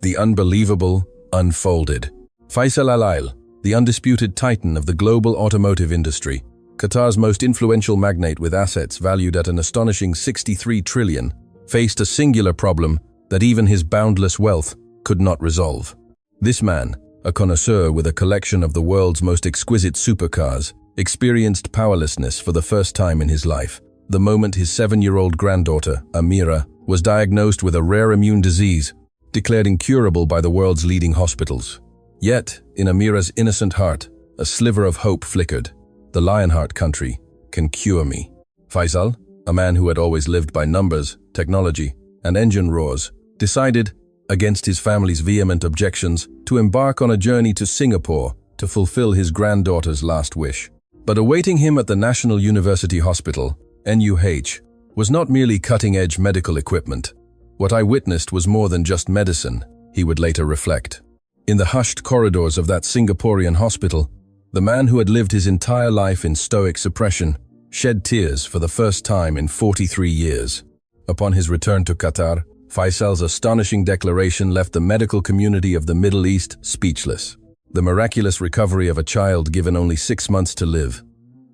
The unbelievable unfolded. Faisal Al Ail, the undisputed titan of the global automotive industry, Qatar's most influential magnate with assets valued at an astonishing 63 trillion, faced a singular problem that even his boundless wealth could not resolve. This man, a connoisseur with a collection of the world's most exquisite supercars, experienced powerlessness for the first time in his life, the moment his 7-year-old granddaughter, Amira, was diagnosed with a rare immune disease, declared incurable by the world's leading hospitals. Yet, in Amira's innocent heart, a sliver of hope flickered. The Lionheart country can cure me. Faisal, a man who had always lived by numbers, technology, and engine roars, decided, against his family's vehement objections, to embark on a journey to Singapore to fulfill his granddaughter's last wish. But awaiting him at the National University Hospital, NUH, was not merely cutting-edge medical equipment. What I witnessed was more than just medicine, he would later reflect. In the hushed corridors of that Singaporean hospital, the man who had lived his entire life in stoic suppression shed tears for the first time in 43 years. Upon his return to Qatar, Faisal's astonishing declaration left the medical community of the Middle East speechless. The miraculous recovery of a child given only 6 months to live,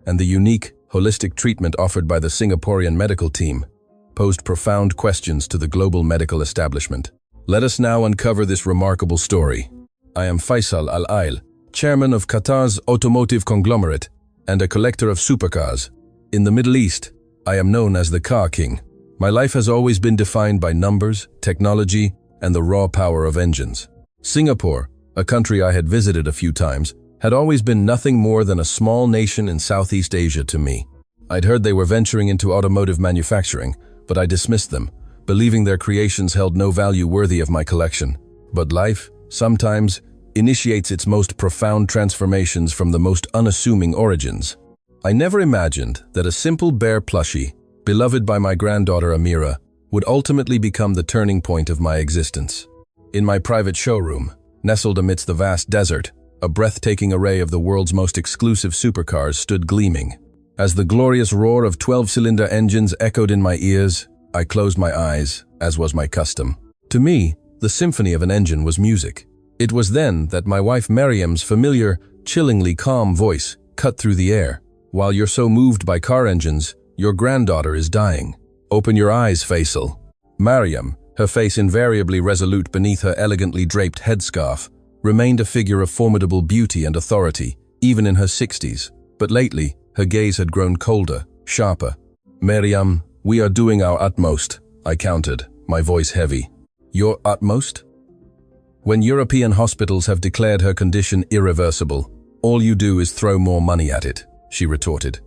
and the unique, holistic treatment offered by the Singaporean medical team, posed profound questions to the global medical establishment. Let us now uncover this remarkable story. I am Faisal Al Ail, chairman of Qatar's automotive conglomerate and a collector of supercars. In the Middle East, I am known as the Car King. My life has always been defined by numbers, technology, and the raw power of engines. Singapore, a country I had visited a few times, had always been nothing more than a small nation in Southeast Asia to me. I'd heard they were venturing into automotive manufacturing, but I dismissed them, believing their creations held no value worthy of my collection. But life, sometimes, initiates its most profound transformations from the most unassuming origins. I never imagined that a simple bear plushie, beloved by my granddaughter Amira, would ultimately become the turning point of my existence. In my private showroom, nestled amidst the vast desert, a breathtaking array of the world's most exclusive supercars stood gleaming. As the glorious roar of 12-cylinder engines echoed in my ears, I closed my eyes, as was my custom. To me, the symphony of an engine was music. It was then that my wife Mariam's familiar, chillingly calm voice cut through the air. While you're so moved by car engines, your granddaughter is dying. Open your eyes, Faisal. Mariam, her face invariably resolute beneath her elegantly draped headscarf, remained a figure of formidable beauty and authority, even in her 60s. But lately, her gaze had grown colder, sharper. Mariam, we are doing our utmost, I countered, my voice heavy. Your utmost? When European hospitals have declared her condition irreversible, all you do is throw more money at it, she retorted,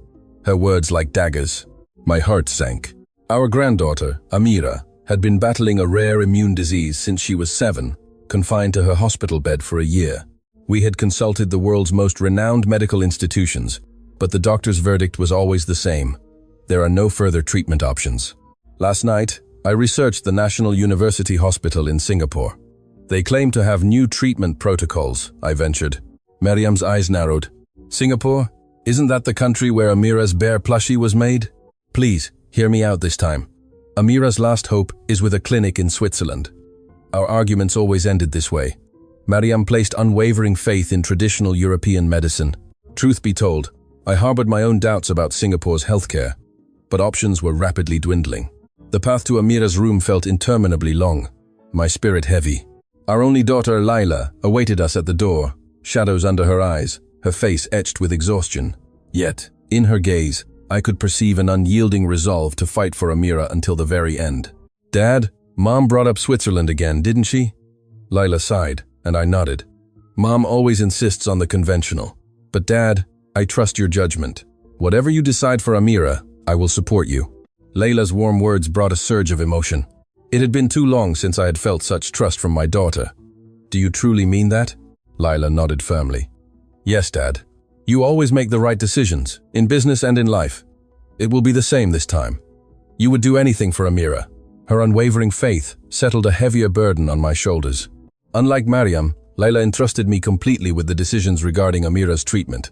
her words like daggers. My heart sank. Our granddaughter, Amira, had been battling a rare immune disease since she was 7, confined to her hospital bed for a year. We had consulted the world's most renowned medical institutions, but the doctor's verdict was always the same. There are no further treatment options. Last night, I researched the National University Hospital in Singapore. They claim to have new treatment protocols, I ventured. Mariam's eyes narrowed. Singapore? Isn't that the country where Amira's bear plushie was made? Please, hear me out this time. Amira's last hope is with a clinic in Switzerland. Our arguments always ended this way. Mariam placed unwavering faith in traditional European medicine. Truth be told, I harbored my own doubts about Singapore's healthcare, but options were rapidly dwindling. The path to Amira's room felt interminably long, my spirit heavy. Our only daughter, Layla, awaited us at the door, shadows under her eyes, her face etched with exhaustion. Yet, in her gaze, I could perceive an unyielding resolve to fight for Amira until the very end. Dad, Mom brought up Switzerland again, didn't she? Layla sighed, and I nodded. Mom always insists on the conventional. But Dad, I trust your judgment. Whatever you decide for Amira, I will support you. Layla's warm words brought a surge of emotion. It had been too long since I had felt such trust from my daughter. Do you truly mean that? Layla nodded firmly. Yes, Dad. You always make the right decisions, in business and in life. It will be the same this time. You would do anything for Amira. Her unwavering faith settled a heavier burden on my shoulders. Unlike Mariam, Layla entrusted me completely with the decisions regarding Amira's treatment.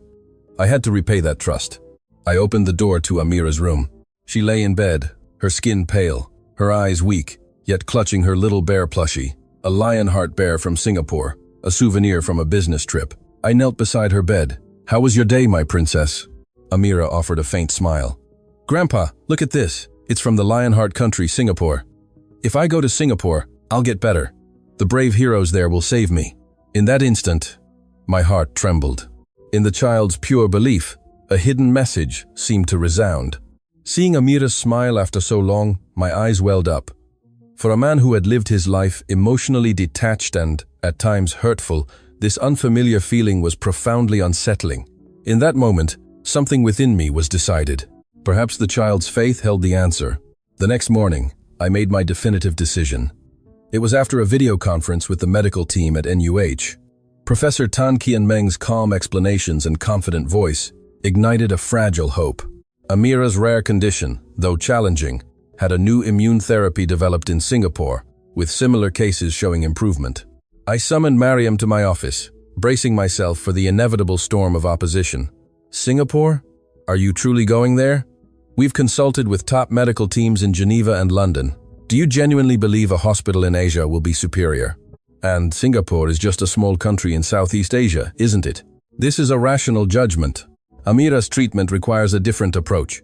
I had to repay that trust. I opened the door to Amira's room. She lay in bed, her skin pale, her eyes weak, yet clutching her little bear plushie, a Lionheart bear from Singapore, a souvenir from a business trip. I knelt beside her bed. "How was your day, my princess?" Amira offered a faint smile. "Grandpa, look at this. It's from the Lionheart country, Singapore. If I go to Singapore, I'll get better. The brave heroes there will save me." In that instant, my heart trembled. In the child's pure belief, a hidden message seemed to resound. Seeing Amira's smile after so long, my eyes welled up. For a man who had lived his life emotionally detached and, at times, hurtful, this unfamiliar feeling was profoundly unsettling. In that moment, something within me was decided. Perhaps the child's faith held the answer. The next morning, I made my definitive decision. It was after a video conference with the medical team at NUH. Professor Tan Kian Meng's calm explanations and confident voice ignited a fragile hope. Amira's rare condition, though challenging, had a new immune therapy developed in Singapore, with similar cases showing improvement. I summoned Mariam to my office, bracing myself for the inevitable storm of opposition. "Singapore? Are you truly going there? We've consulted with top medical teams in Geneva and London. Do you genuinely believe a hospital in Asia will be superior? And Singapore is just a small country in Southeast Asia, isn't it? This is a rational judgment. Amira's treatment requires a different approach.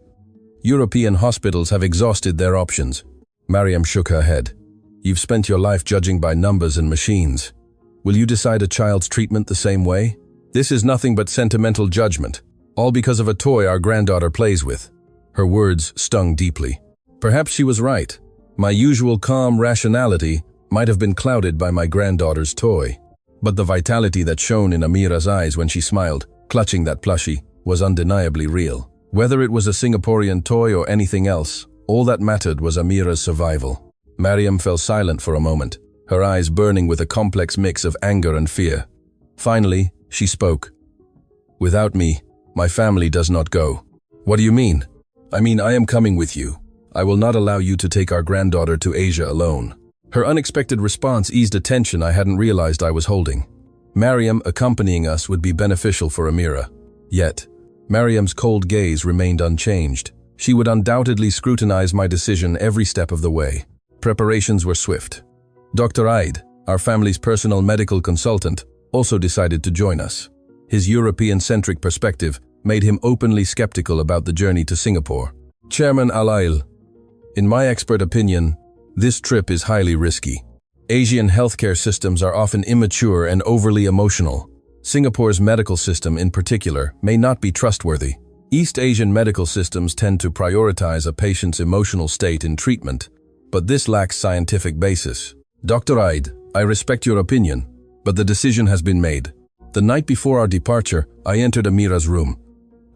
European hospitals have exhausted their options." Mariam shook her head. "You've spent your life judging by numbers and machines. Will you decide a child's treatment the same way? This is nothing but sentimental judgment, all because of a toy our granddaughter plays with." Her words stung deeply. Perhaps she was right. My usual calm rationality might have been clouded by my granddaughter's toy. But the vitality that shone in Amira's eyes when she smiled, clutching that plushie, was undeniably real. Whether it was a Singaporean toy or anything else, all that mattered was Amira's survival. Mariam fell silent for a moment, her eyes burning with a complex mix of anger and fear. Finally, she spoke. "Without me, my family does not go." "What do you mean?" "I mean, I am coming with you. I will not allow you to take our granddaughter to Asia alone." Her unexpected response eased a tension I hadn't realized I was holding. Mariam accompanying us would be beneficial for Amira. Yet, Mariam's cold gaze remained unchanged. She would undoubtedly scrutinize my decision every step of the way. Preparations were swift. Dr. Aid, our family's personal medical consultant, also decided to join us. His European-centric perspective made him openly skeptical about the journey to Singapore. "Chairman Alail, in my expert opinion, this trip is highly risky. Asian healthcare systems are often immature and overly emotional. Singapore's medical system in particular may not be trustworthy. East Asian medical systems tend to prioritize a patient's emotional state in treatment, but this lacks scientific basis. Dr. Aid, I respect your opinion, but the decision has been made." The night before our departure, I entered Amira's room.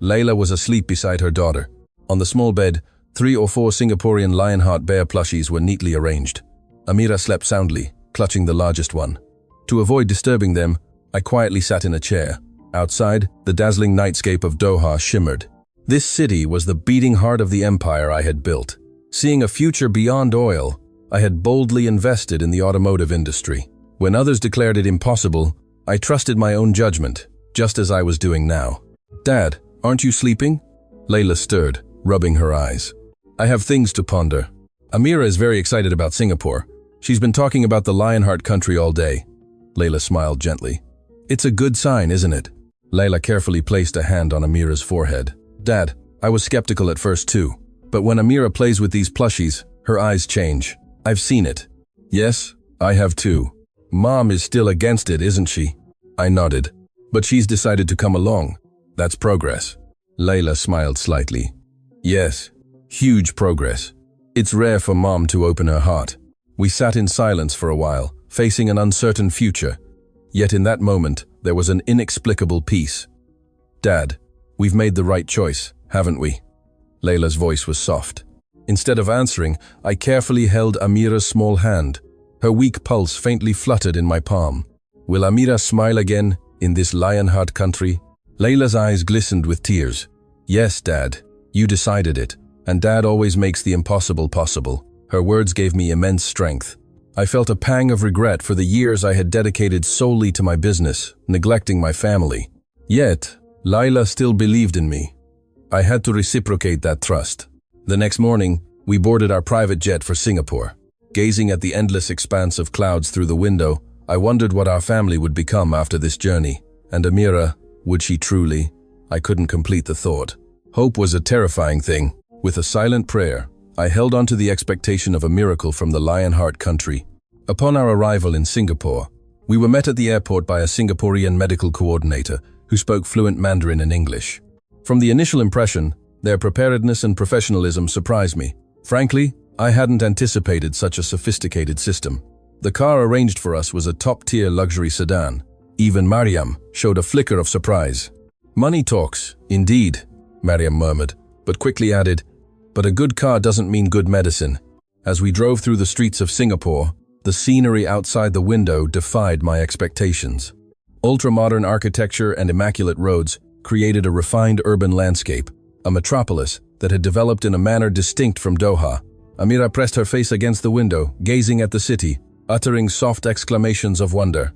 Layla was asleep beside her daughter. On the small bed, 3 or 4 Singaporean Lionheart bear plushies were neatly arranged. Amira slept soundly, clutching the largest one. To avoid disturbing them, I quietly sat in a chair. Outside, the dazzling nightscape of Doha shimmered. This city was the beating heart of the empire I had built. Seeing a future beyond oil, I had boldly invested in the automotive industry. When others declared it impossible, I trusted my own judgment, just as I was doing now. "Dad, aren't you sleeping?" Layla stirred, rubbing her eyes. "I have things to ponder." Amira is very excited about Singapore. She's been talking about the Lionheart country all day. Layla smiled gently. "It's a good sign, isn't it?" Layla carefully placed a hand on Amira's forehead. "Dad, I was skeptical at first too, but when Amira plays with these plushies, her eyes change. I've seen it." "Yes, I have too. Mom is still against it, isn't she?" I nodded. "But she's decided to come along. That's progress." Layla smiled slightly. "Yes, huge progress. It's rare for Mom to open her heart." We sat in silence for a while, facing an uncertain future. Yet in that moment, there was an inexplicable peace. "Dad, we've made the right choice, haven't we?" Layla's voice was soft. Instead of answering, I carefully held Amira's small hand. Her weak pulse faintly fluttered in my palm. Will Amira smile again in this Lionheart country? Layla's eyes glistened with tears. "Yes, Dad, you decided it, and Dad always makes the impossible possible." Her words gave me immense strength. I felt a pang of regret for the years I had dedicated solely to my business, neglecting my family. Yet, Layla still believed in me. I had to reciprocate that trust. The next morning, we boarded our private jet for Singapore. Gazing at the endless expanse of clouds through the window, I wondered what our family would become after this journey. And Amira, would she truly? I couldn't complete the thought. Hope was a terrifying thing. With a silent prayer, I held on to the expectation of a miracle from the Lionheart country. Upon our arrival in Singapore, we were met at the airport by a Singaporean medical coordinator who spoke fluent Mandarin and English. From the initial impression, their preparedness and professionalism surprised me. Frankly, I hadn't anticipated such a sophisticated system. The car arranged for us was a top-tier luxury sedan. Even Mariam showed a flicker of surprise. "Money talks, indeed," Mariam murmured, but quickly added, "But a good car doesn't mean good medicine." As we drove through the streets of Singapore, the scenery outside the window defied my expectations. Ultra-modern architecture and immaculate roads created a refined urban landscape, a metropolis that had developed in a manner distinct from Doha. Amira pressed her face against the window, gazing at the city, uttering soft exclamations of wonder.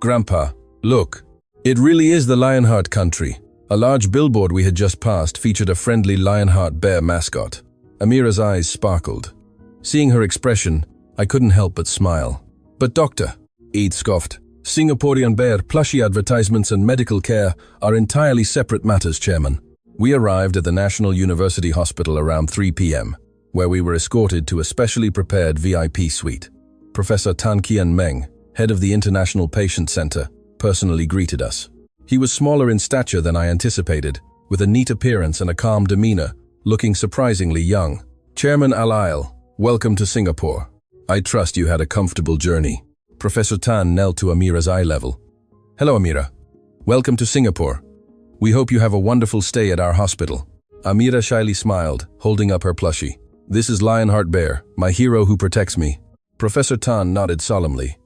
"Grandpa, look. It really is the Lionheart country." A large billboard we had just passed featured a friendly Lionheart bear mascot. Amira's eyes sparkled. Seeing her expression, I couldn't help but smile. "But doctor," Eid scoffed, "Singaporean bear plushie advertisements and medical care are entirely separate matters, Chairman." We arrived at the National University Hospital around 3 p.m., where we were escorted to a specially prepared VIP suite. Professor Tan Kian Meng, head of the International Patient Center, personally greeted us. He was smaller in stature than I anticipated, with a neat appearance and a calm demeanor, looking surprisingly young. "Chairman Al-Ail, welcome to Singapore. I trust you had a comfortable journey." Professor Tan knelt to Amira's eye level. "Hello, Amira. Welcome to Singapore. We hope you have a wonderful stay at our hospital." Amira shyly smiled, holding up her plushie. "This is Lionheart Bear, my hero who protects me." Professor Tan nodded solemnly.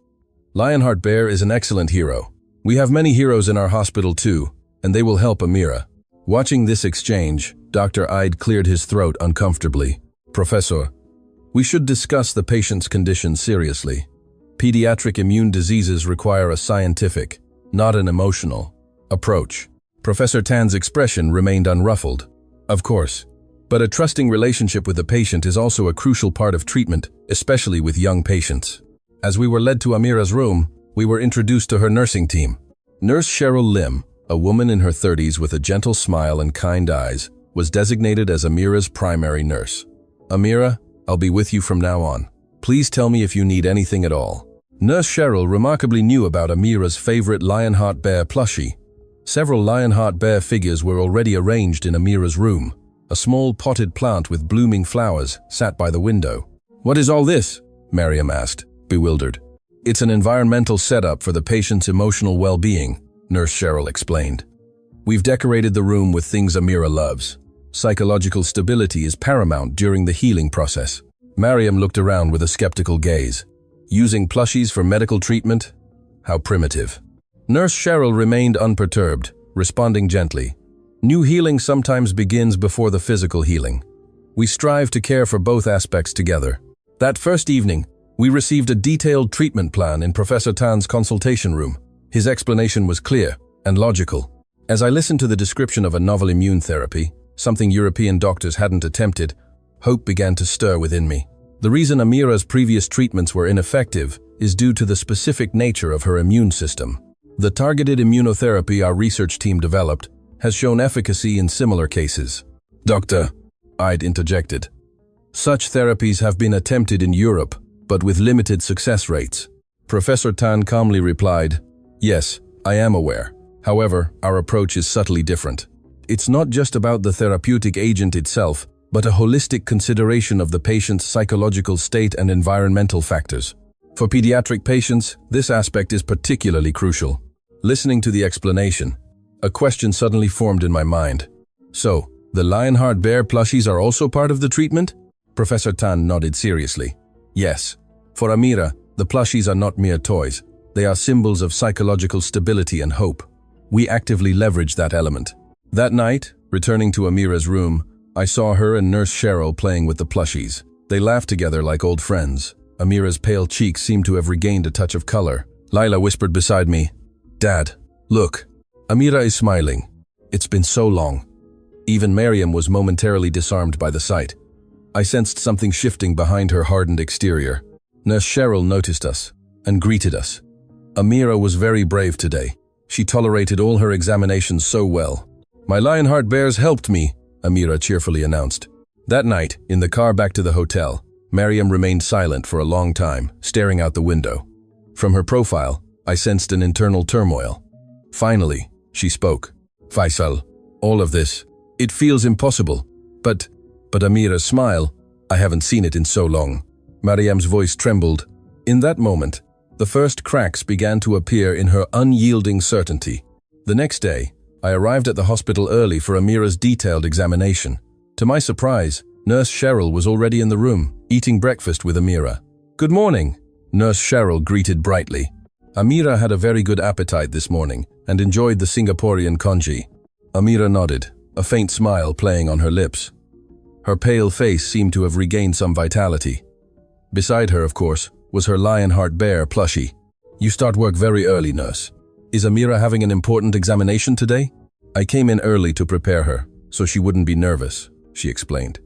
"Lionheart Bear is an excellent hero. We have many heroes in our hospital too, and they will help Amira." Watching this exchange, Dr. Eid cleared his throat uncomfortably. "Professor, we should discuss the patient's condition seriously. Pediatric immune diseases require a scientific, not an emotional, approach." Professor Tan's expression remained unruffled. "Of course, but a trusting relationship with the patient is also a crucial part of treatment, especially with young patients." As we were led to Amira's room, we were introduced to her nursing team. Nurse Cheryl Lim, a woman in her 30s with a gentle smile and kind eyes, was designated as Amira's primary nurse. "Amira, I'll be with you from now on. Please tell me if you need anything at all." Nurse Cheryl remarkably knew about Amira's favorite Lionheart Bear plushie. Several Lionheart Bear figures were already arranged in Amira's room. A small potted plant with blooming flowers sat by the window. "What is all this?" Mariam asked, bewildered. "It's an environmental setup for the patient's emotional well-being," Nurse Cheryl explained. "We've decorated the room with things Amira loves. Psychological stability is paramount during the healing process." Mariam looked around with a skeptical gaze. "Using plushies for medical treatment? How primitive." Nurse Cheryl remained unperturbed, responding gently. "New healing sometimes begins before the physical healing. We strive to care for both aspects together." That first evening, we received a detailed treatment plan in Professor Tan's consultation room. His explanation was clear and logical. As I listened to the description of a novel immune therapy, something European doctors hadn't attempted, hope began to stir within me. The reason Amira's previous treatments were ineffective is due to the specific nature of her immune system. The targeted immunotherapy our research team developed has shown efficacy in similar cases. "Doctor," I'd interjected. "Such therapies have been attempted in Europe, but with limited success rates." Professor Tan calmly replied, "Yes, I am aware. However, our approach is subtly different. It's not just about the therapeutic agent itself, but a holistic consideration of the patient's psychological state and environmental factors. For pediatric patients, this aspect is particularly crucial." Listening to the explanation, a question suddenly formed in my mind. "So, the Lionheart Bear plushies are also part of the treatment?" Professor Tan nodded seriously. "Yes. For Amira, the plushies are not mere toys. They are symbols of psychological stability and hope. We actively leverage that element." That night, returning to Amira's room, I saw her and Nurse Cheryl playing with the plushies. They laughed together like old friends. Amira's pale cheeks seemed to have regained a touch of color. Lila whispered beside me, "Dad, look." Amira is smiling. It's been so long. Even Mariam was momentarily disarmed by the sight. I sensed something shifting behind her hardened exterior. Nurse Cheryl noticed us and greeted us. Amira was very brave today. She tolerated all her examinations so well. My Lionheart bears helped me, Amira cheerfully announced. That night, in the car back to the hotel, Mariam remained silent for a long time, staring out the window. From her profile, I sensed an internal turmoil. Finally, she spoke. Faisal, all of this, it feels impossible. But Amira's smile, I haven't seen it in so long. Mariam's voice trembled. In that moment, the first cracks began to appear in her unyielding certainty. The next day, I arrived at the hospital early for Amira's detailed examination. To my surprise, Nurse Cheryl was already in the room, eating breakfast with Amira. Good morning, Nurse Cheryl greeted brightly. Amira had a very good appetite this morning and enjoyed the Singaporean congee. Amira nodded, a faint smile playing on her lips. Her pale face seemed to have regained some vitality. Beside her, of course, was her Lionheart bear plushie. You start work very early, nurse. Is Amira having an important examination today? I came in early to prepare her, so she wouldn't be nervous, she explained.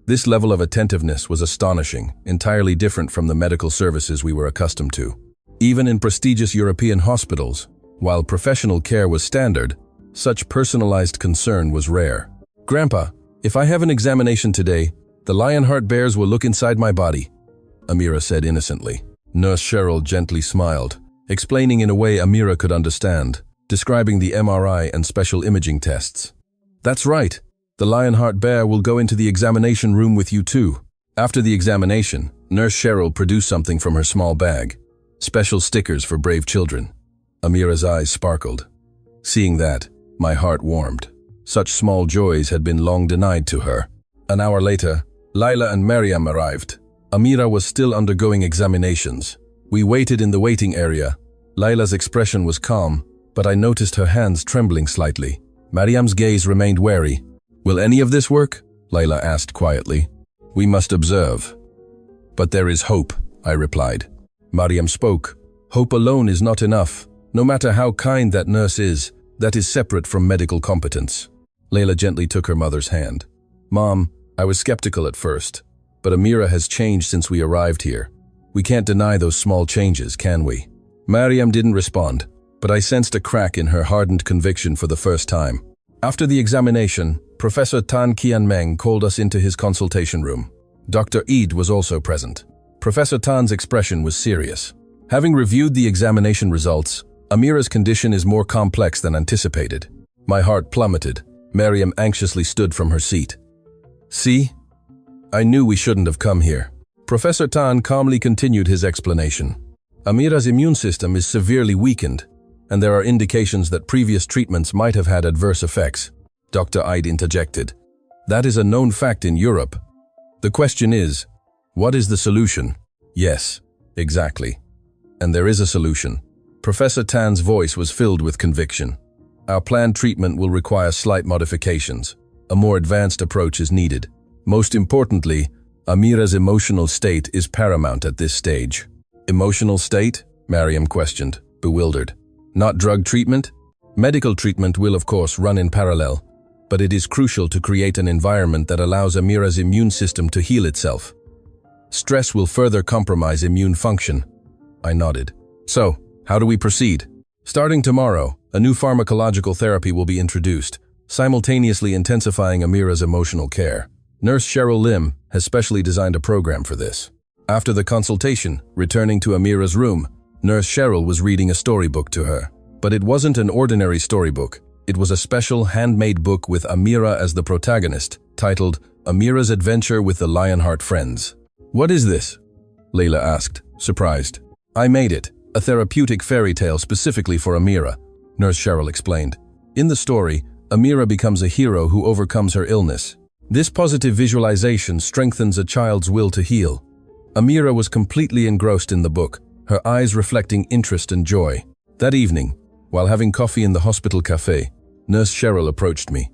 This level of attentiveness was astonishing, entirely different from the medical services we were accustomed to. Even in prestigious European hospitals, while professional care was standard, such personalized concern was rare. Grandpa, if I have an examination today, the Lionheart bears will look inside my body, Amira said innocently. Nurse Cheryl gently smiled, explaining in a way Amira could understand, describing the MRI and special imaging tests. That's right. The Lionheart bear will go into the examination room with you too. After the examination, Nurse Cheryl produced something from her small bag. Special stickers for brave children. Amira's eyes sparkled. Seeing that, my heart warmed. Such small joys had been long denied to her. An hour later, Laila and Mariam arrived. Amira was still undergoing examinations. We waited in the waiting area. Laila's expression was calm, but I noticed her hands trembling slightly. Mariam's gaze remained wary. Will any of this work? Laila asked quietly. We must observe. But there is hope, I replied. Mariam spoke. Hope alone is not enough. No matter how kind that nurse is, that is separate from medical competence. Laila gently took her mother's hand. Mom, I was skeptical at first, but Amira has changed since we arrived here. We can't deny those small changes, can we? Mariam didn't respond, but I sensed a crack in her hardened conviction for the first time. After the examination, Professor Tan Kian Meng called us into his consultation room. Dr. Eid was also present. Professor Tan's expression was serious. Having reviewed the examination results, Amira's condition is more complex than anticipated. My heart plummeted. Mariam anxiously stood from her seat. See? I knew we shouldn't have come here. Professor Tan calmly continued his explanation. Amira's immune system is severely weakened, and there are indications that previous treatments might have had adverse effects. Dr. Eid interjected. That is a known fact in Europe. The question is, what is the solution? Yes, exactly. And there is a solution. Professor Tan's voice was filled with conviction. Our planned treatment will require slight modifications. A more advanced approach is needed. Most importantly, Amira's emotional state is paramount at this stage. Emotional state? Mariam questioned, bewildered. Not drug treatment? Medical treatment will of course run in parallel, but it is crucial to create an environment that allows Amira's immune system to heal itself. Stress will further compromise immune function. I nodded. So, how do we proceed? Starting tomorrow, a new pharmacological therapy will be introduced, simultaneously intensifying Amira's emotional care. Nurse Cheryl Lim has specially designed a program for this. After the consultation, returning to Amira's room, Nurse Cheryl was reading a storybook to her. But it wasn't an ordinary storybook. It was a special handmade book with Amira as the protagonist, titled Amira's Adventure with the Lionheart Friends. What is this? Layla asked, surprised. I made it, a therapeutic fairy tale specifically for Amira, Nurse Cheryl explained. In the story, Amira becomes a hero who overcomes her illness. This positive visualization strengthens a child's will to heal. Amira was completely engrossed in the book, her eyes reflecting interest and joy. That evening, while having coffee in the hospital cafe, Nurse Cheryl approached me.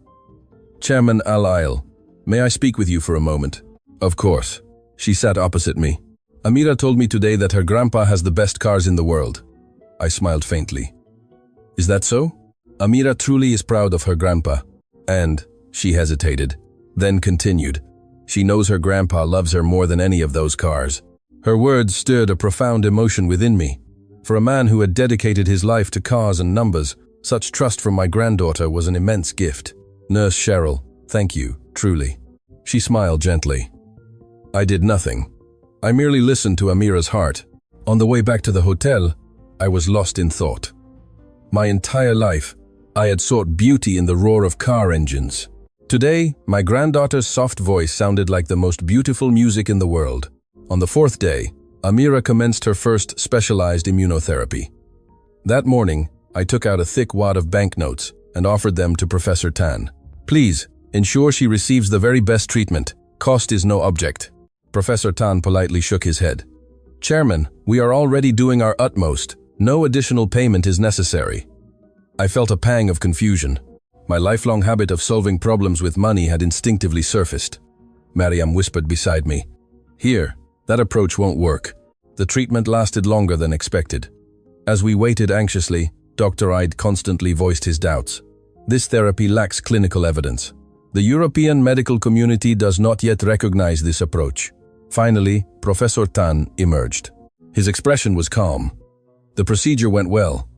Chairman Al-Ail, may I speak with you for a moment? Of course. She sat opposite me. Amira told me today that her grandpa has the best cars in the world. I smiled faintly. Is that so? Amira truly is proud of her grandpa. And, she hesitated, then continued, She knows her grandpa loves her more than any of those cars. Her words stirred a profound emotion within me. For a man who had dedicated his life to cars and numbers, such trust from my granddaughter was an immense gift. Nurse Cheryl, thank you, truly. She smiled gently. I did nothing. I merely listened to Amira's heart. On the way back to the hotel, I was lost in thought. My entire life, I had sought beauty in the roar of car engines. Today, my granddaughter's soft voice sounded like the most beautiful music in the world. On the fourth day, Amira commenced her first specialized immunotherapy. That morning, I took out a thick wad of banknotes and offered them to Professor Tan. Please, ensure she receives the very best treatment. Cost is no object. Professor Tan politely shook his head. Chairman, we are already doing our utmost. No additional payment is necessary. I felt a pang of confusion. My lifelong habit of solving problems with money had instinctively surfaced. Mariam whispered beside me. Here, that approach won't work. The treatment lasted longer than expected. As we waited anxiously, Dr. Ide constantly voiced his doubts. This therapy lacks clinical evidence. The European medical community does not yet recognize this approach. Finally, Professor Tan emerged. His expression was calm. The procedure went well.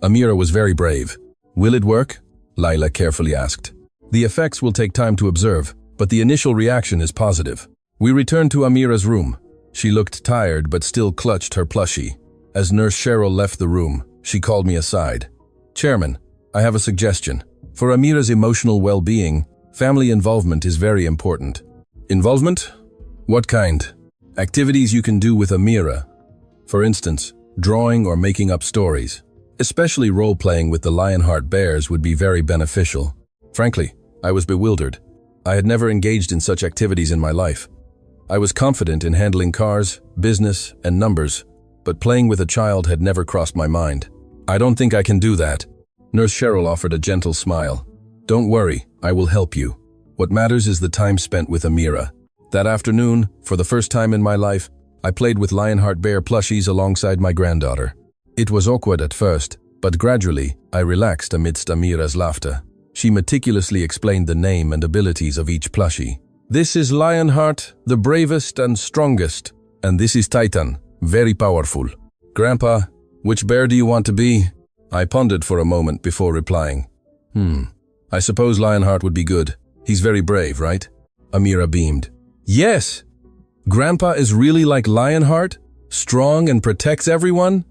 Amira was very brave. Will it work? Laila carefully asked. The effects will take time to observe, but the initial reaction is positive. We returned to Amira's room. She looked tired but still clutched her plushie. As Nurse Cheryl left the room, she called me aside. Chairman, I have a suggestion. For Amira's emotional well-being, family involvement is very important. Involvement? What kind? Activities you can do with Amira. For instance, drawing or making up stories. Especially role-playing with the Lionheart Bears would be very beneficial. Frankly, I was bewildered. I had never engaged in such activities in my life. I was confident in handling cars, business, and numbers, but playing with a child had never crossed my mind. I don't think I can do that. Nurse Cheryl offered a gentle smile. Don't worry, I will help you. What matters is the time spent with Amira. That afternoon, for the first time in my life, I played with Lionheart Bear plushies alongside my granddaughter. It was awkward at first, but gradually, I relaxed amidst Amira's laughter. She meticulously explained the name and abilities of each plushie. This is Lionheart, the bravest and strongest, and this is Titan, very powerful. Grandpa, which bear do you want to be? I pondered for a moment before replying. I suppose Lionheart would be good. He's very brave, right? Amira beamed. Yes! Grandpa is really like Lionheart? Strong and protects everyone?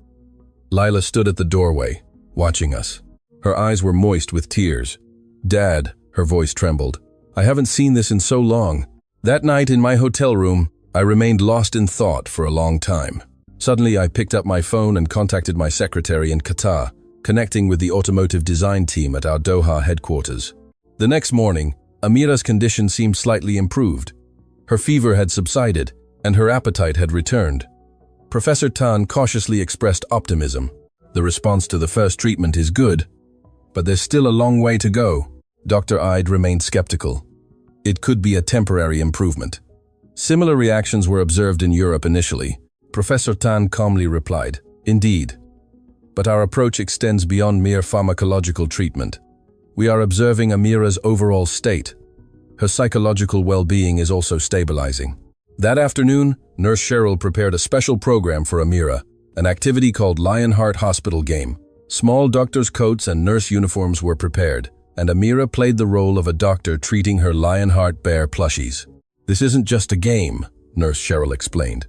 Lila stood at the doorway, watching us. Her eyes were moist with tears. Dad, her voice trembled. I haven't seen this in so long. That night in my hotel room, I remained lost in thought for a long time. Suddenly, I picked up my phone and contacted my secretary in Qatar, connecting with the automotive design team at our Doha headquarters. The next morning, Amira's condition seemed slightly improved. Her fever had subsided, and her appetite had returned. Professor Tan cautiously expressed optimism. The response to the first treatment is good, but there's still a long way to go. Dr. Ide remained skeptical. It could be a temporary improvement. Similar reactions were observed in Europe initially. Professor Tan calmly replied, Indeed. But our approach extends beyond mere pharmacological treatment. We are observing Amira's overall state. Her psychological well-being is also stabilizing. That afternoon, Nurse Cheryl prepared a special program for Amira, an activity called Lionheart Hospital Game. Small doctor's coats and nurse uniforms were prepared, and Amira played the role of a doctor treating her Lionheart Bear plushies. This isn't just a game, Nurse Cheryl explained.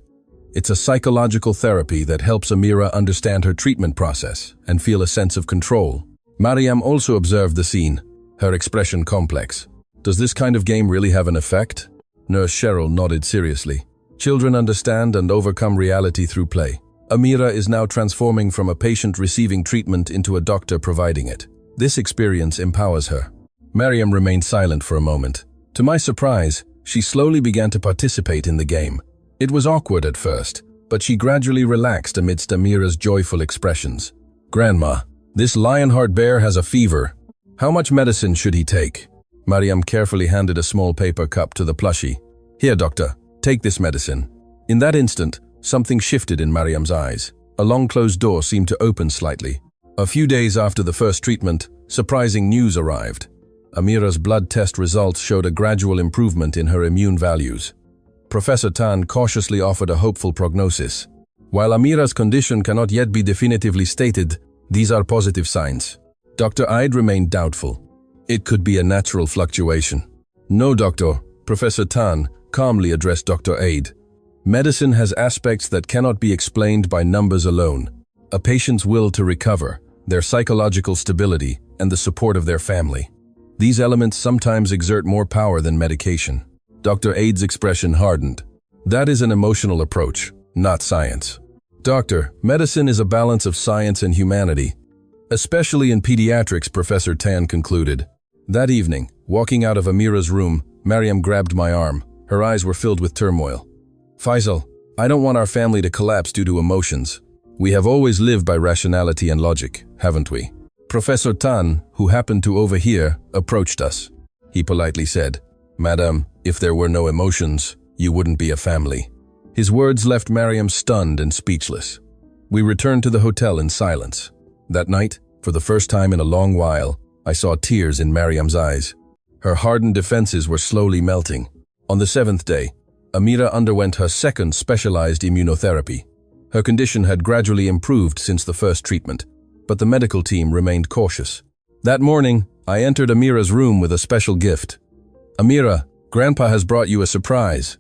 It's a psychological therapy that helps Amira understand her treatment process and feel a sense of control. Mariam also observed the scene, her expression complex. Does this kind of game really have an effect? Nurse Cheryl nodded seriously. Children understand and overcome reality through play. Amira is now transforming from a patient receiving treatment into a doctor providing it. This experience empowers her. Mariam remained silent for a moment. To my surprise, she slowly began to participate in the game. It was awkward at first, but she gradually relaxed amidst Amira's joyful expressions. Grandma, this Lionheart Bear has a fever. How much medicine should he take? Mariam carefully handed a small paper cup to the plushie. Here, doctor, take this medicine. In that instant, something shifted in Mariam's eyes. A long-closed door seemed to open slightly. A few days after the first treatment, surprising news arrived. Amira's blood test results showed a gradual improvement in her immune values. Professor Tan cautiously offered a hopeful prognosis. While Amira's condition cannot yet be definitively stated, these are positive signs. Dr. Ide remained doubtful. It could be a natural fluctuation. No, doctor, Professor Tan calmly addressed Dr. Ide. Medicine has aspects that cannot be explained by numbers alone. A patient's will to recover, their psychological stability, and the support of their family. These elements sometimes exert more power than medication. Dr. Aide's expression hardened. That is an emotional approach, not science. Doctor, medicine is a balance of science and humanity. Especially in pediatrics, Professor Tan concluded. That evening, walking out of Amira's room, Mariam grabbed my arm. Her eyes were filled with turmoil. Faisal, I don't want our family to collapse due to emotions. We have always lived by rationality and logic, haven't we? Professor Tan, who happened to overhear, approached us. He politely said, Madam, if there were no emotions, you wouldn't be a family. His words left Mariam stunned and speechless. We returned to the hotel in silence. That night, for the first time in a long while, I saw tears in Mariam's eyes. Her hardened defenses were slowly melting. On the 7th day, Amira underwent her second specialized immunotherapy. Her condition had gradually improved since the first treatment, but the medical team remained cautious. That morning, I entered Amira's room with a special gift. Amira, Grandpa has brought you a surprise.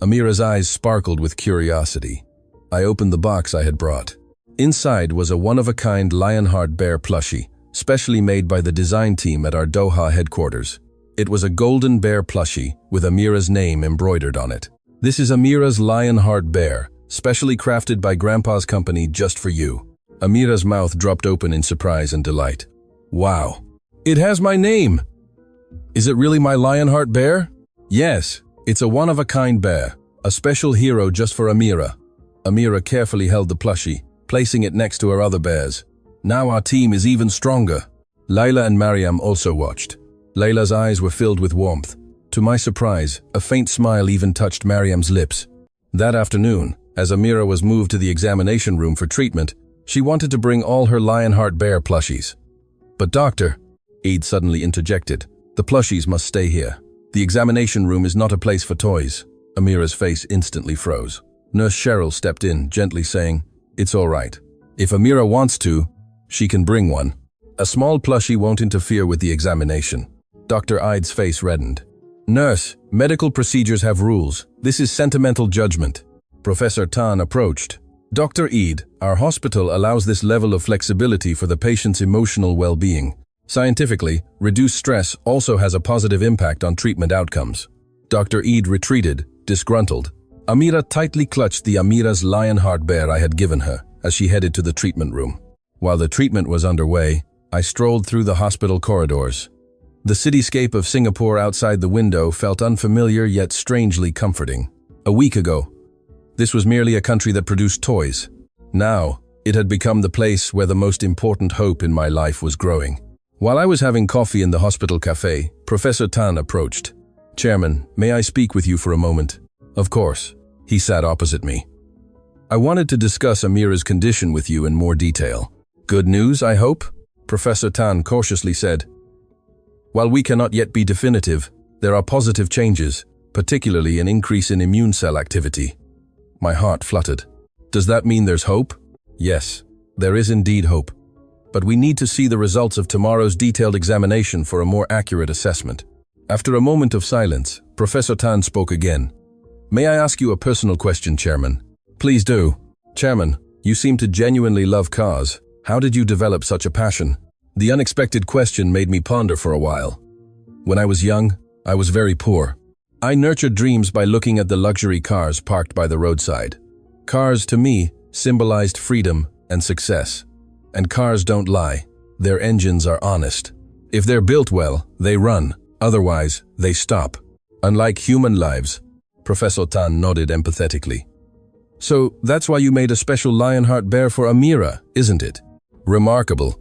Amira's eyes sparkled with curiosity. I opened the box I had brought. Inside was a one-of-a-kind Lionheart bear plushie, specially made by the design team at our Doha headquarters. It was a golden bear plushie with Amira's name embroidered on it. This is Amira's Lionheart bear, specially crafted by Grandpa's company just for you. Amira's mouth dropped open in surprise and delight. Wow! It has my name! Is it really my Lionheart bear? Yes, it's a one-of-a-kind bear, a special hero just for Amira. Amira carefully held the plushie, placing it next to her other bears. Now our team is even stronger. Layla and Mariam also watched. Layla's eyes were filled with warmth. To my surprise, a faint smile even touched Mariam's lips. That afternoon, as Amira was moved to the examination room for treatment, she wanted to bring all her Lionheart bear plushies. But doctor, Ide suddenly interjected, the plushies must stay here. The examination room is not a place for toys. Amira's face instantly froze. Nurse Cheryl stepped in, gently saying, It's all right. If Amira wants to, she can bring one. A small plushie won't interfere with the examination. Dr. Ide's face reddened. Nurse, medical procedures have rules. This is sentimental judgment. Professor Tan approached. Dr. Ide, our hospital allows this level of flexibility for the patient's emotional well-being. Scientifically, reduced stress also has a positive impact on treatment outcomes. Dr. Ide retreated, disgruntled. Amira tightly clutched the Amira's Lionheart bear I had given her as she headed to the treatment room. While the treatment was underway, I strolled through the hospital corridors. The cityscape of Singapore outside the window felt unfamiliar yet strangely comforting. A week ago, this was merely a country that produced toys. Now, it had become the place where the most important hope in my life was growing. While I was having coffee in the hospital cafe, Professor Tan approached. Chairman, may I speak with you for a moment? Of course. He sat opposite me. I wanted to discuss Amira's condition with you in more detail. Good news, I hope? Professor Tan cautiously said. While we cannot yet be definitive, there are positive changes, particularly an increase in immune cell activity. My heart fluttered. Does that mean there's hope? Yes, there is indeed hope. But we need to see the results of tomorrow's detailed examination for a more accurate assessment. After a moment of silence, Professor Tan spoke again. May I ask you a personal question, Chairman? Please do. Chairman, you seem to genuinely love cars. How did you develop such a passion? The unexpected question made me ponder for a while. When I was young, I was very poor. I nurtured dreams by looking at the luxury cars parked by the roadside. Cars, to me, symbolized freedom and success. And cars don't lie. Their engines are honest. If they're built well, they run. Otherwise, they stop. Unlike human lives. Professor Tan nodded empathetically. So, that's why you made a special Lionheart bear for Amira, isn't it? Remarkable.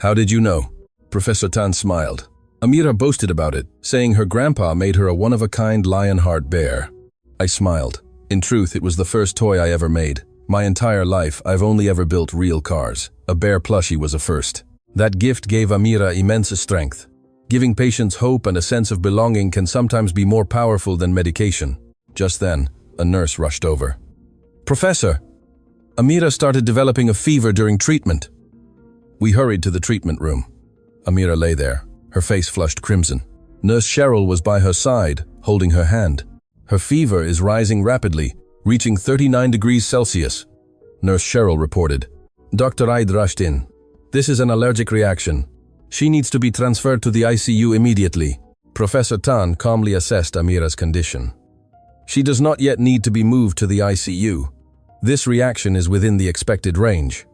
How did you know? Professor Tan smiled. Amira boasted about it, saying her grandpa made her a one-of-a-kind Lionheart bear. I smiled. In truth, it was the first toy I ever made. My entire life, I've only ever built real cars. A bear plushie was a first. That gift gave Amira immense strength. Giving patients hope and a sense of belonging can sometimes be more powerful than medication. Just then, a nurse rushed over. "Professor, Amira started developing a fever during treatment." We hurried to the treatment room. Amira lay there, her face flushed crimson. Nurse Cheryl was by her side, holding her hand. "Her fever is rising rapidly, reaching 39 degrees Celsius," Nurse Cheryl reported. Dr. Aid rushed in. "This is an allergic reaction. She needs to be transferred to the ICU immediately." Professor Tan calmly assessed Amira's condition. "She does not yet need to be moved to the ICU. This reaction is within the expected range.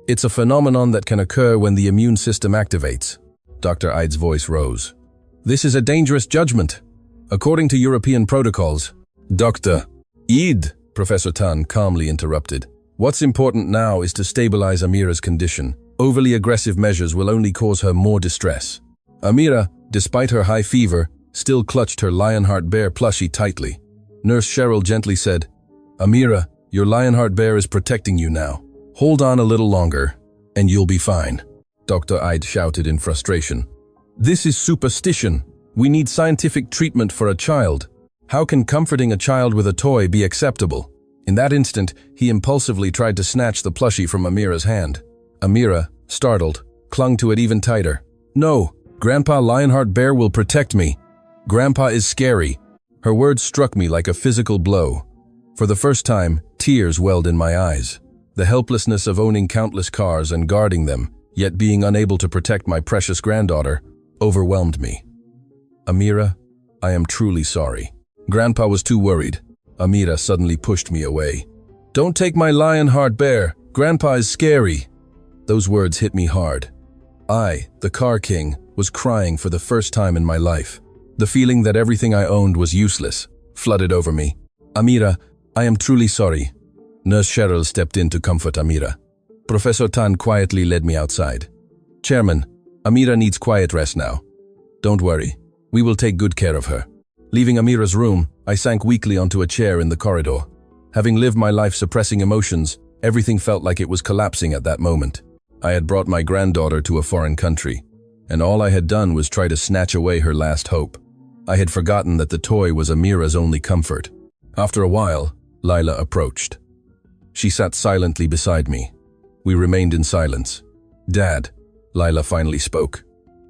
It's a phenomenon that can occur when the immune system activates." Dr. Aid's voice rose. "This is a dangerous judgment. According to European protocols." "Dr. Aid," Professor Tan calmly interrupted. "What's important now is to stabilize Amira's condition. Overly aggressive measures will only cause her more distress." Amira, despite her high fever, still clutched her Lionheart Bear plushie tightly. Nurse Cheryl gently said, "Amira, your Lionheart Bear is protecting you now. Hold on a little longer, and you'll be fine." Dr. Aid shouted in frustration. "This is superstition. We need scientific treatment for a child. How can comforting a child with a toy be acceptable?" In that instant, he impulsively tried to snatch the plushie from Amira's hand. Amira, startled, clung to it even tighter. "No, Grandpa Lionheart Bear will protect me. Grandpa is scary." Her words struck me like a physical blow. For the first time, tears welled in my eyes. The helplessness of owning countless cars and guarding them, yet being unable to protect my precious granddaughter, overwhelmed me. "Amira, I am truly sorry." Grandpa was too worried. Amira suddenly pushed me away. "Don't take my Lionheart Bear. Grandpa is scary." Those words hit me hard. I, the car king, was crying for the first time in my life. The feeling that everything I owned was useless flooded over me. "Amira, I am truly sorry." Nurse Cheryl stepped in to comfort Amira. Professor Tan quietly led me outside. "Chairman, Amira needs quiet rest now. Don't worry, we will take good care of her." Leaving Amira's room, I sank weakly onto a chair in the corridor. Having lived my life suppressing emotions, everything felt like it was collapsing at that moment. I had brought my granddaughter to a foreign country, and all I had done was try to snatch away her last hope. I had forgotten that the toy was Amira's only comfort. After a while, Lila approached. She sat silently beside me. We remained in silence. "Dad," Lila finally spoke.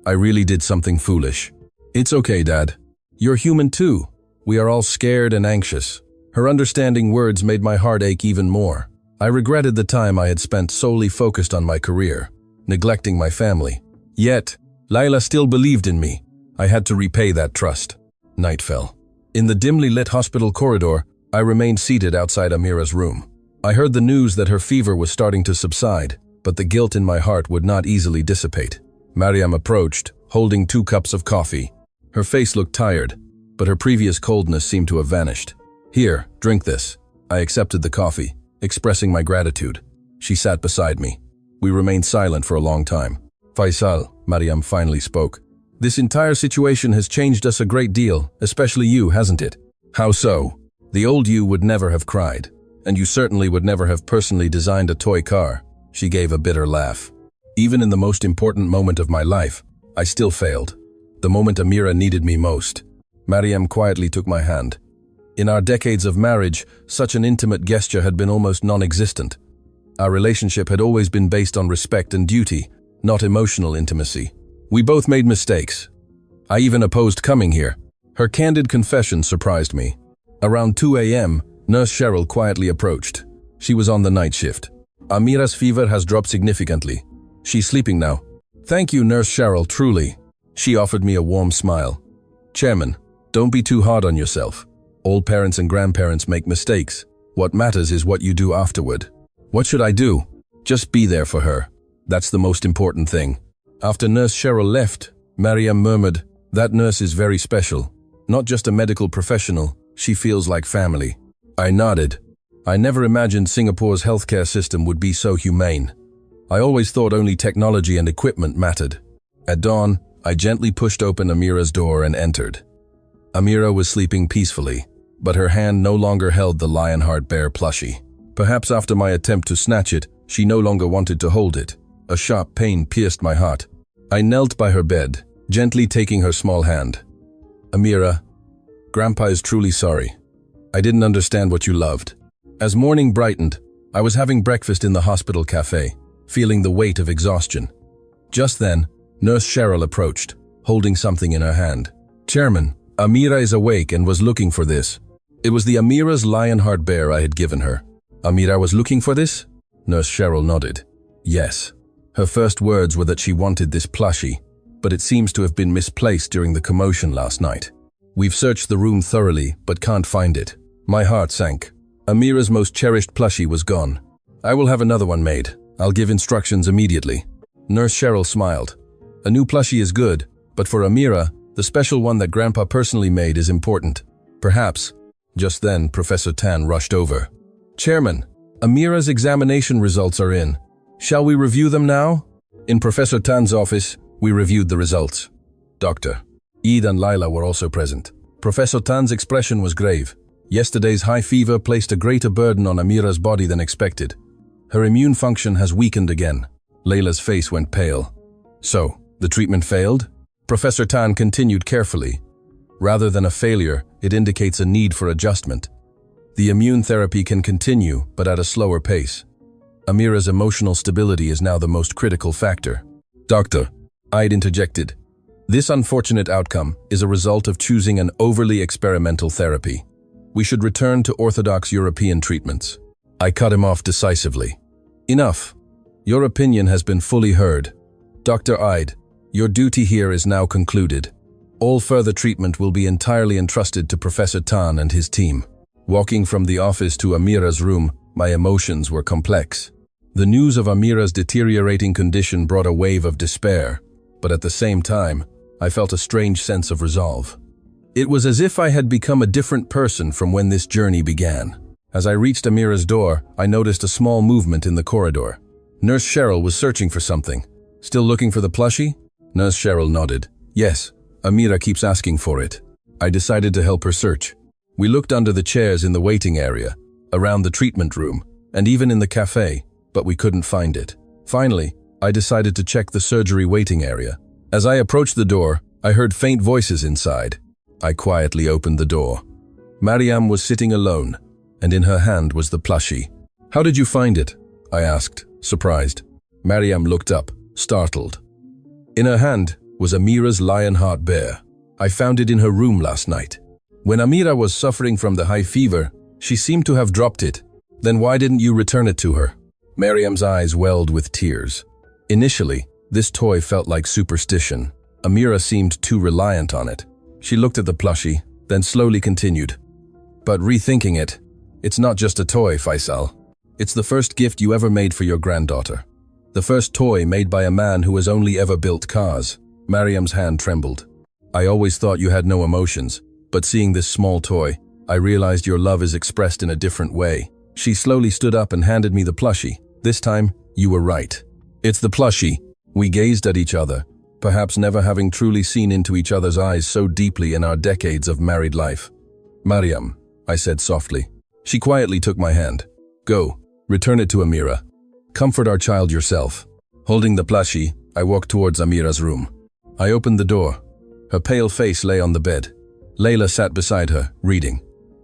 "I really did something foolish." "It's okay, Dad. You're human too. We are all scared and anxious." Her understanding words made my heart ache even more. I regretted the time I had spent solely focused on my career, neglecting my family. Yet, Lila still believed in me. I had to repay that trust. Night fell. In the dimly lit hospital corridor, I remained seated outside Amira's room. I heard the news that her fever was starting to subside, but the guilt in my heart would not easily dissipate. Mariam approached, holding 2 cups of coffee. Her face looked tired, but her previous coldness seemed to have vanished. "Here, drink this." I accepted the coffee, expressing my gratitude. She sat beside me. We remained silent for a long time. "Faisal," Mariam finally spoke. "This entire situation has changed us a great deal, especially you, hasn't it?" "How so?" "The old you would never have cried, and you certainly would never have personally designed a toy car." She gave a bitter laugh. "Even in the most important moment of my life, I still failed. The moment Amira needed me most." Mariam quietly took my hand. In our decades of marriage, such an intimate gesture had been almost non-existent. Our relationship had always been based on respect and duty, not emotional intimacy. We both made mistakes. I even opposed coming here. Her candid confession surprised me. Around 2 a.m., Nurse Cheryl quietly approached. She was on the night shift. "Amira's fever has dropped significantly. She's sleeping now." "Thank you, Nurse Cheryl, truly." She offered me a warm smile. "Chairman, don't be too hard on yourself. All parents and grandparents make mistakes. What matters is what you do afterward." "What should I do?" "Just be there for her. That's the most important thing." After Nurse Cheryl left, Mariam murmured, "That nurse is very special. Not just a medical professional, she feels like family." I nodded. I never imagined Singapore's healthcare system would be so humane. I always thought only technology and equipment mattered. At dawn, I gently pushed open Amira's door and entered. Amira was sleeping peacefully, but her hand no longer held the Lionheart Bear plushie. Perhaps after my attempt to snatch it, she no longer wanted to hold it. A sharp pain pierced my heart. I knelt by her bed, gently taking her small hand. Amira, Grandpa is truly sorry. I didn't understand what you loved. As morning brightened, I was having breakfast in the hospital cafe, feeling the weight of exhaustion. Just then, Nurse Cheryl approached, holding something in her hand. Chairman, Amira is awake and was looking for this. It was the Amira's Lionheart bear I had given her. Amira was looking for this? Nurse Cheryl nodded. Yes. Her first words were that she wanted this plushie, but it seems to have been misplaced during the commotion last night. We've searched the room thoroughly, but can't find it. My heart sank. Amira's most cherished plushie was gone. I will have another one made. I'll give instructions immediately. Nurse Cheryl smiled. A new plushie is good, but for Amira, the special one that Grandpa personally made is important. Perhaps. Just then, Professor Tan rushed over. Chairman, Amira's examination results are in. Shall we review them now? In Professor Tan's office, we reviewed the results. Doctor, Eid and Laila were also present. Professor Tan's expression was grave. Yesterday's high fever placed a greater burden on Amira's body than expected. Her immune function has weakened again. Layla's face went pale. So, the treatment failed? Professor Tan continued carefully. Rather than a failure, it indicates a need for adjustment. The immune therapy can continue, but at a slower pace. Amira's emotional stability is now the most critical factor. Doctor, I'd interjected. This unfortunate outcome is a result of choosing an overly experimental therapy. We should return to orthodox European treatments. I cut him off decisively. Enough. Your opinion has been fully heard. Dr. Ide, your duty here is now concluded. All further treatment will be entirely entrusted to Professor Tan and his team. Walking from the office to Amira's room, my emotions were complex. The news of Amira's deteriorating condition brought a wave of despair, but at the same time, I felt a strange sense of resolve. It was as if I had become a different person from when this journey began. As I reached Amira's door, I noticed a small movement in the corridor. Nurse Cheryl was searching for something. Still looking for the plushie? Nurse Cheryl nodded. Yes, Amira keeps asking for it. I decided to help her search. We looked under the chairs in the waiting area, around the treatment room, and even in the cafe, but we couldn't find it. Finally, I decided to check the surgery waiting area. As I approached the door, I heard faint voices inside. I quietly opened the door. Mariam was sitting alone, and in her hand was the plushie. How did you find it? I asked, surprised. Mariam looked up, startled. In her hand was Amira's Lionheart bear. I found it in her room last night. When Amira was suffering from the high fever, she seemed to have dropped it. Then why didn't you return it to her? Mariam's eyes welled with tears. Initially, this toy felt like superstition. Amira seemed too reliant on it. She looked at the plushie, then slowly continued. But rethinking it, it's not just a toy, Faisal. It's the first gift you ever made for your granddaughter. The first toy made by a man who has only ever built cars. Mariam's hand trembled. I always thought you had no emotions, but seeing this small toy, I realized your love is expressed in a different way. She slowly stood up and handed me the plushie. This time, you were right. It's the plushie. We gazed at each other, perhaps never having truly seen into each other's eyes so deeply in our decades of married life. Mariam, I said softly. She quietly took my hand. Go, return it to Amira. Comfort our child yourself. Holding the plushie, I walked towards Amira's room. I opened the door. Her pale face lay on the bed. Layla sat beside her, reading.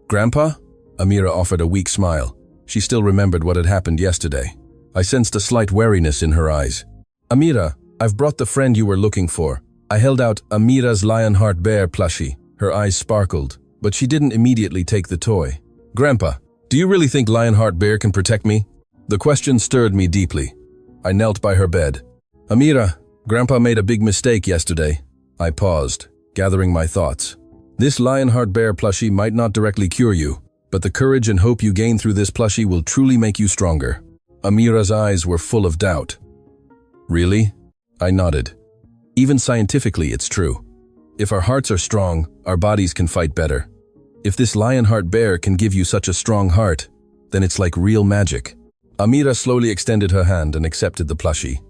Grandpa? Amira offered a weak smile. She still remembered what had happened yesterday. I sensed a slight wariness in her eyes. Amira, I've brought the friend you were looking for. I held out Amira's Lionheart bear plushie. Her eyes sparkled, but she didn't immediately take the toy. Grandpa, do you really think Lionheart bear can protect me? The question stirred me deeply. I knelt by her bed. Amira, Grandpa made a big mistake yesterday. I paused, gathering my thoughts. This Lionheart bear plushie might not directly cure you, but the courage and hope you gain through this plushie will truly make you stronger. Amira's eyes were full of doubt. Really? I nodded. Even scientifically, it's true. If our hearts are strong, our bodies can fight better. If this Lionheart bear can give you such a strong heart, then it's like real magic. Amira slowly extended her hand and accepted the plushie.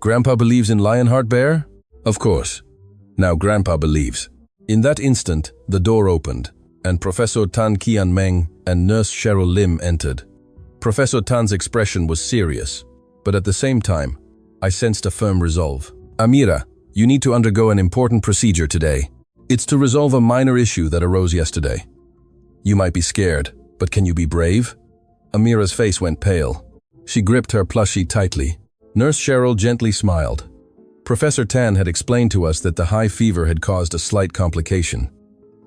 Grandpa believes in Lionheart bear? Of course. Now Grandpa believes. In that instant, the door opened, and Professor Tan Kian Meng and Nurse Cheryl Lim entered. Professor Tan's expression was serious, but at the same time, I sensed a firm resolve. Amira, You need to undergo an important procedure today. It's to resolve a minor issue that arose yesterday. You might be scared, but can you be brave? Amira's face went pale. She gripped her plushie tightly. Nurse Cheryl gently smiled. Professor Tan had explained to us that the high fever had caused a slight complication.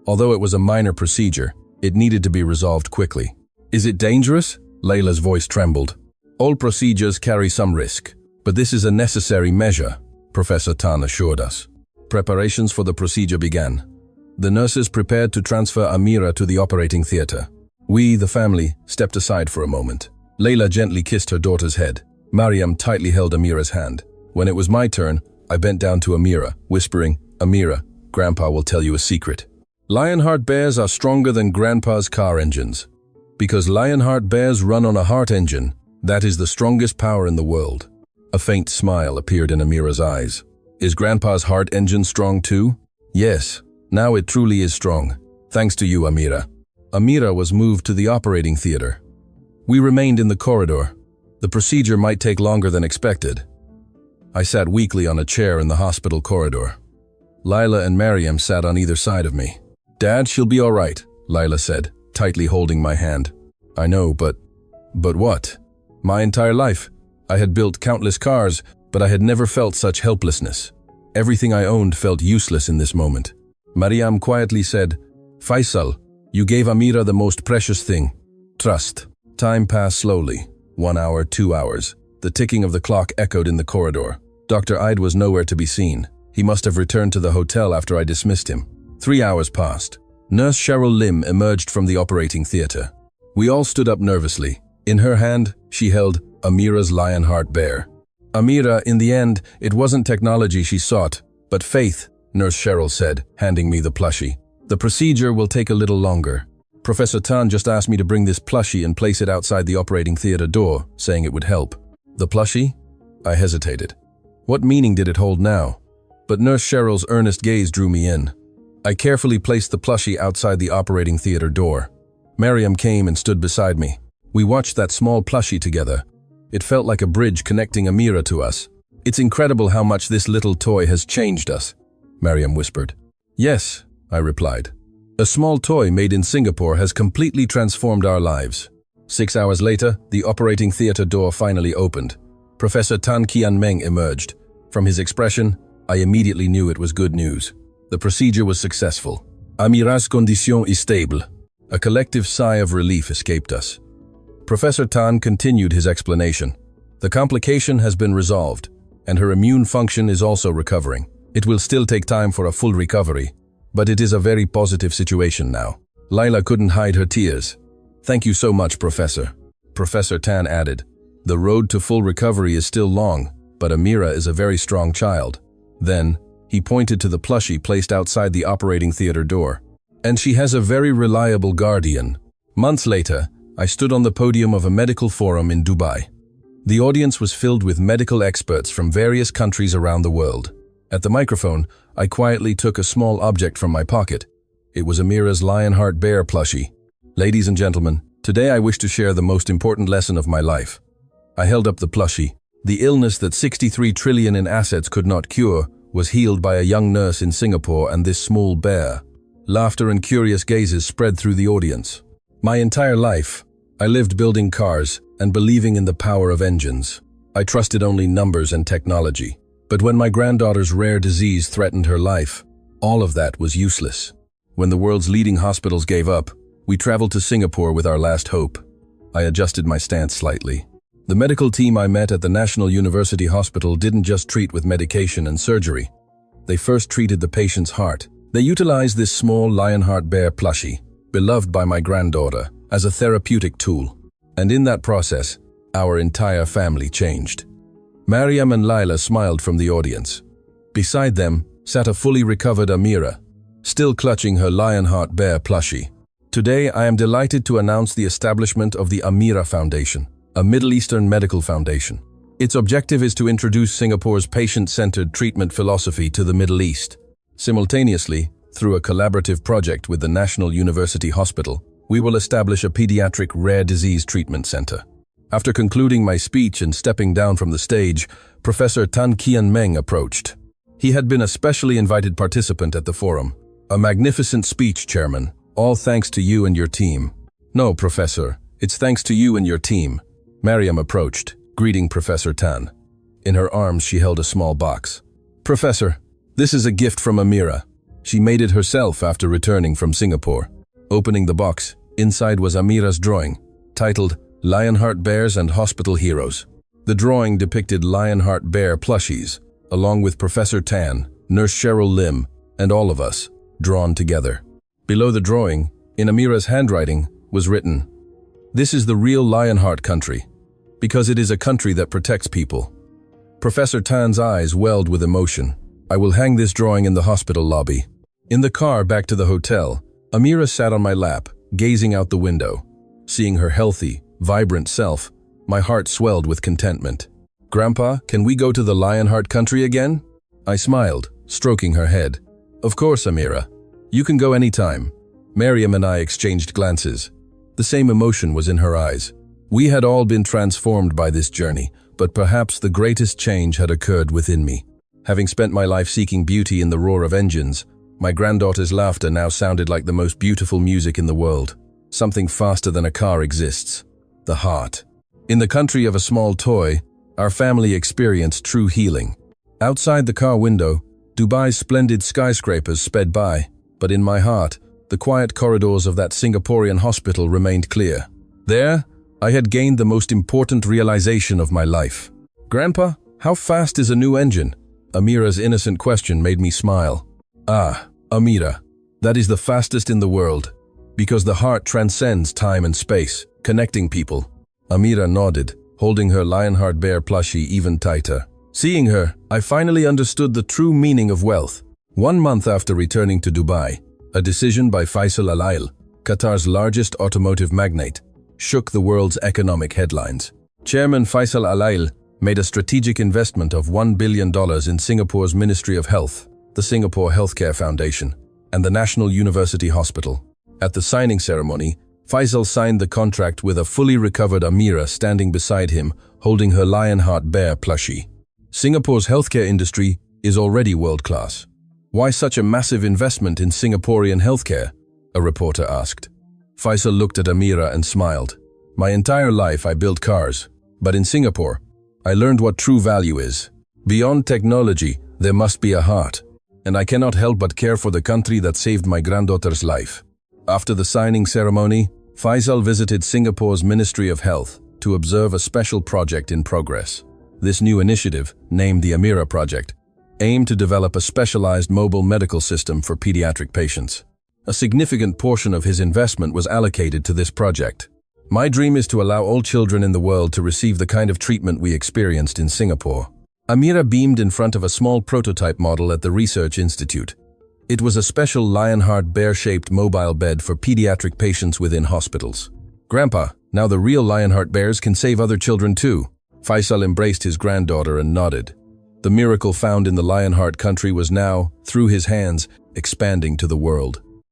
Although it was a minor procedure, it needed to be resolved quickly. Is it dangerous? Layla's voice trembled. All procedures carry some risk, but this is a necessary measure, Professor Tan assured us. Preparations for the procedure began. The nurses prepared to transfer Amira to the operating theater. We, the family, stepped aside for a moment. Layla gently kissed her daughter's head. Mariam tightly held Amira's hand. When it was my turn, I bent down to Amira, whispering, "Amira, Grandpa will tell you a secret. Lionheart bears are stronger than Grandpa's car engines. Because Lionheart bears run on a heart engine, that is the strongest power in the world." A faint smile appeared in Amira's eyes. Is Grandpa's heart engine strong too? Yes, now it truly is strong. Thanks to you, Amira. Amira was moved to the operating theater. We remained in the corridor. The procedure might take longer than expected. I sat weakly on a chair in the hospital corridor. Lila and Mariam sat on either side of me. "Dad, she'll be all right," Lila said, tightly holding my hand. "I know, but what? My entire life, I had built countless cars, but I had never felt such helplessness. Everything I owned felt useless in this moment." Mariam quietly said, "Faisal, you gave Amira the most precious thing, trust." Time passed slowly. 1 hour, 2 hours. The ticking of the clock echoed in the corridor. Dr. Ide was nowhere to be seen. He must have returned to the hotel after I dismissed him. 3 hours passed. Nurse Cheryl Lim emerged from the operating theater. We all stood up nervously. In her hand, she held Amira's Lionheart bear. "Amira, in the end, it wasn't technology she sought, but faith," Nurse Cheryl said, handing me the plushie. "The procedure will take a little longer. Professor Tan just asked me to bring this plushie and place it outside the operating theater door, saying it would help." The plushie? I hesitated. What meaning did it hold now? But Nurse Cheryl's earnest gaze drew me in. I carefully placed the plushie outside the operating theater door. Mariam came and stood beside me. We watched that small plushie together. It felt like a bridge connecting Amira to us. "It's incredible how much this little toy has changed us," Mariam whispered. "Yes," I replied. "A small toy made in Singapore has completely transformed our lives." 6 hours later, the operating theater door finally opened. Professor Tan Kian Meng emerged. From his expression, I immediately knew it was good news. The procedure was successful. "Amira's condition est stable." A collective sigh of relief escaped us. Professor Tan continued his explanation. "The complication has been resolved, and her immune function is also recovering. It will still take time for a full recovery, but it is a very positive situation now." Lila couldn't hide her tears. "Thank you so much, Professor." Professor Tan added, "The road to full recovery is still long, but Amira is a very strong child." Then, he pointed to the plushie placed outside the operating theater door. "And she has a very reliable guardian." Months later, I stood on the podium of a medical forum in Dubai. The audience was filled with medical experts from various countries around the world. At the microphone, I quietly took a small object from my pocket. It was Amira's Lionheart bear plushie. "Ladies and gentlemen, today I wish to share the most important lesson of my life." I held up the plushie. The illness that 63 trillion in assets could not cure was healed by a young nurse in Singapore and this small bear. Laughter and curious gazes spread through the audience. My entire life, I lived building cars and believing in the power of engines. I trusted only numbers and technology. But when my granddaughter's rare disease threatened her life, all of that was useless. When the world's leading hospitals gave up, we traveled to Singapore with our last hope. I adjusted my stance slightly. The medical team I met at the National University Hospital didn't just treat with medication and surgery. They first treated the patient's heart. They utilized this small Lionheart bear plushie, beloved by my granddaughter, as a therapeutic tool. And in that process, our entire family changed. Mariam and Lila smiled from the audience. Beside them sat a fully recovered Amira, still clutching her Lionheart bear plushie. Today, I am delighted to announce the establishment of the Amira Foundation, a Middle Eastern medical foundation. Its objective is to introduce Singapore's patient-centered treatment philosophy to the Middle East. Simultaneously, through a collaborative project with the National University Hospital, we will establish a pediatric rare disease treatment center. After concluding my speech and stepping down from the stage, Professor Tan Kian Meng approached. He had been a specially invited participant at the forum. A magnificent speech, Chairman. All thanks to you and your team. No, Professor. It's thanks to you and your team. Mariam approached, greeting Professor Tan. In her arms, she held a small box. Professor, this is a gift from Amira. She made it herself after returning from Singapore. Opening the box, inside was Amira's drawing, titled Lionheart Bears and Hospital Heroes. The drawing depicted Lionheart Bear plushies, along with Professor Tan, Nurse Cheryl Lim, and all of us, drawn together. Below the drawing, in Amira's handwriting, was written, "This is the real Lionheart country, because it is a country that protects people." Professor Tan's eyes welled with emotion. I will hang this drawing in the hospital lobby. In the car back to the hotel, Amira sat on my lap, gazing out the window. Seeing her healthy, vibrant self, my heart swelled with contentment. Grandpa, can we go to the Lionheart country again? I smiled, stroking her head. Of course, Amira. You can go anytime. Mariam and I exchanged glances. The same emotion was in her eyes. We had all been transformed by this journey, but perhaps the greatest change had occurred within me. Having spent my life seeking beauty in the roar of engines, my granddaughter's laughter now sounded like the most beautiful music in the world. Something faster than a car exists. The heart. In the country of a small toy, our family experienced true healing. Outside the car window, Dubai's splendid skyscrapers sped by, but in my heart, the quiet corridors of that Singaporean hospital remained clear. There, I had gained the most important realization of my life. Grandpa, how fast is a new engine? Amira's innocent question made me smile. Ah, Amira, that is the fastest in the world, because the heart transcends time and space, connecting people. Amira nodded, holding her Lionheart Bear plushie even tighter. Seeing her, I finally understood the true meaning of wealth. 1 month after returning to Dubai, a decision by Faisal Al Ail, Qatar's largest automotive magnate, shook the world's economic headlines. Chairman Faisal Al Ail made a strategic investment of $1 billion in Singapore's Ministry of Health, the Singapore Healthcare Foundation, and the National University Hospital. At the signing ceremony, Faisal signed the contract with a fully recovered Amira standing beside him, holding her Lionheart Bear plushie. Singapore's healthcare industry is already world-class. Why such a massive investment in Singaporean healthcare? A reporter asked. Faisal looked at Amira and smiled. My entire life I built cars, but in Singapore, I learned what true value is. Beyond technology, there must be a heart, and I cannot help but care for the country that saved my granddaughter's life. After the signing ceremony, Faisal visited Singapore's Ministry of Health to observe a special project in progress. This new initiative, named the Amira Project, aimed to develop a specialized mobile medical system for pediatric patients. A significant portion of his investment was allocated to this project. My dream is to allow all children in the world to receive the kind of treatment we experienced in Singapore. Amira beamed in front of a small prototype model at the Research Institute. It was a special Lionheart bear-shaped mobile bed for pediatric patients within hospitals. Grandpa, now the real Lionheart bears can save other children too. Faisal embraced his granddaughter and nodded. The miracle found in the Lionheart country was now, through his hands, expanding to the world.